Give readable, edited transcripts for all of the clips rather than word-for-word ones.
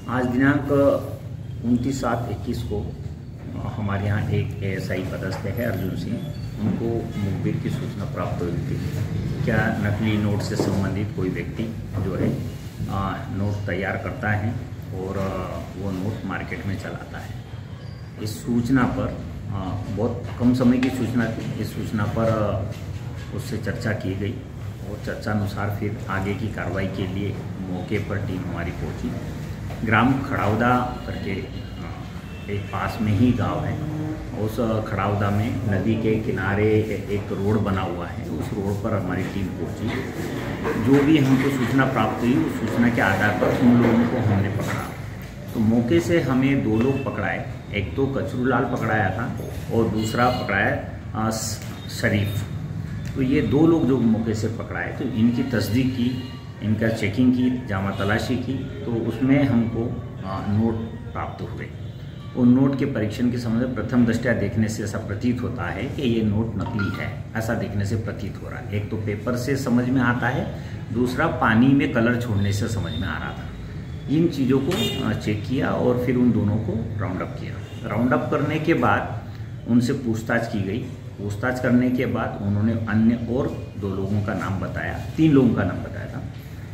आज दिनांक 29/7/21 को हमारे यहाँ एक ASI पदस्थ है अर्जुन सिंह, उनको मुखबिर की सूचना प्राप्त हुई थी। क्या नकली नोट से संबंधित कोई व्यक्ति जो है नोट तैयार करता है और वो नोट मार्केट में चलाता है। इस सूचना पर बहुत कम समय की सूचना थी। इस सूचना पर उससे चर्चा की गई और चर्चा अनुसार फिर आगे की कार्रवाई के लिए मौके पर टीम हमारी पहुंची। ग्राम खड़ावदा करके एक पास में ही गांव है। उस खड़ावदा में नदी के किनारे एक रोड बना हुआ है। उस रोड पर हमारी टीम पहुंची। जो भी हमको सूचना प्राप्त हुई उस सूचना के आधार पर उन लोगों को हमने पकड़ा। तो मौके से हमें 2 लोग पकड़ाए। एक तो कचरूलाल पकड़ाया था और दूसरा पकड़ाया शरीफ। तो ये 2 लोग जो मौके से पकड़ाए, तो इनकी तस्दीक की, इनका चेकिंग की, जामा तलाशी की, तो उसमें हमको नोट प्राप्त हुए। उन नोट के परीक्षण के समय प्रथम दृष्टया देखने से ऐसा प्रतीत होता है कि ये नोट नकली है। ऐसा देखने से प्रतीत हो रहा है। एक तो पेपर से समझ में आता है, दूसरा पानी में कलर छोड़ने से समझ में आ रहा था। इन चीज़ों को चेक किया और फिर उन दोनों को राउंड अप किया। राउंड अप करने के बाद उनसे पूछताछ की गई। पूछताछ करने के बाद उन्होंने अन्य और 2 लोगों का नाम बताया, 3 लोगों का नाम बताया था।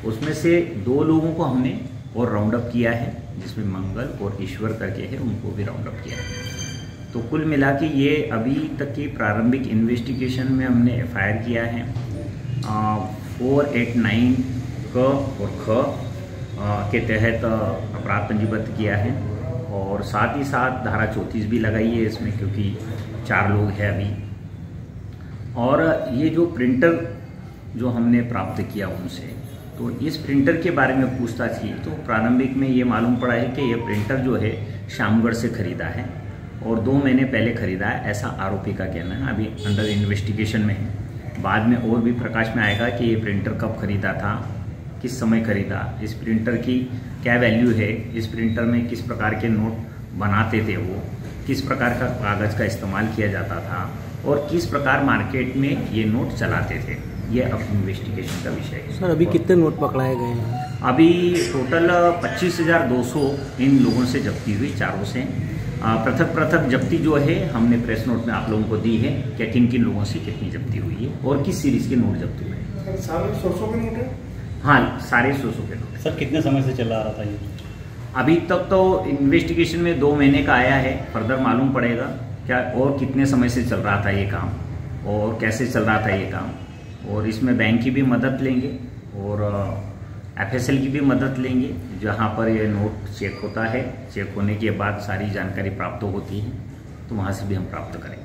उसमें से 2 लोगों को हमने और राउंड अप किया है, जिसमें मंगल और ईश्वर करके है, उनको भी राउंड अप किया है। तो कुल मिला के ये अभी तक की प्रारंभिक इन्वेस्टिगेशन में हमने FIR किया है 489 क और ख के तहत अपराध पंजीबद्ध किया है। और साथ ही साथ धारा 34 भी लगाई है इसमें, क्योंकि 4 लोग हैं अभी। और ये जो प्रिंटर जो हमने प्राप्त किया उनसे, तो इस प्रिंटर के बारे में पूछताछ की तो प्रारंभिक में ये मालूम पड़ा है कि यह प्रिंटर जो है श्यामगढ़ से खरीदा है और 2 महीने पहले खरीदा है, ऐसा आरोपी का कहना है। अभी अंडर इन्वेस्टिगेशन में है। बाद में और भी प्रकाश में आएगा कि ये प्रिंटर कब खरीदा था, किस समय खरीदा, इस प्रिंटर की क्या वैल्यू है, इस प्रिंटर में किस प्रकार के नोट बनाते थे वो, किस प्रकार का कागज़ का इस्तेमाल किया जाता था और किस प्रकार मार्केट में ये नोट चलाते थे। ये अब इन्वेस्टिगेशन का विषय है। सर, अभी कितने नोट पकड़ाए गए हैं? अभी टोटल 25,200 इन लोगों से जब्ती हुई, चारों से। पृथक जब्ती जो है हमने प्रेस नोट में आप लोगों को दी है कि किन किन लोगों से कितनी जब्ती हुई है और किस सीरीज के नोट जब्त हुए हैं। सारे 100 के नोट है? हाँ, सारे 100 के नोट। सर, कितने समय से चला रहा था ये? अभी तक तो इन्वेस्टिगेशन में 2 महीने का आया है। फर्दर मालूम पड़ेगा क्या और कितने समय से चल रहा था ये काम और कैसे चल रहा था ये काम। और इसमें बैंक की भी मदद लेंगे और FSL की भी मदद लेंगे, जहाँ पर ये नोट चेक होता है। चेक होने के बाद सारी जानकारी प्राप्त होती है, तो वहाँ से भी हम प्राप्त करेंगे।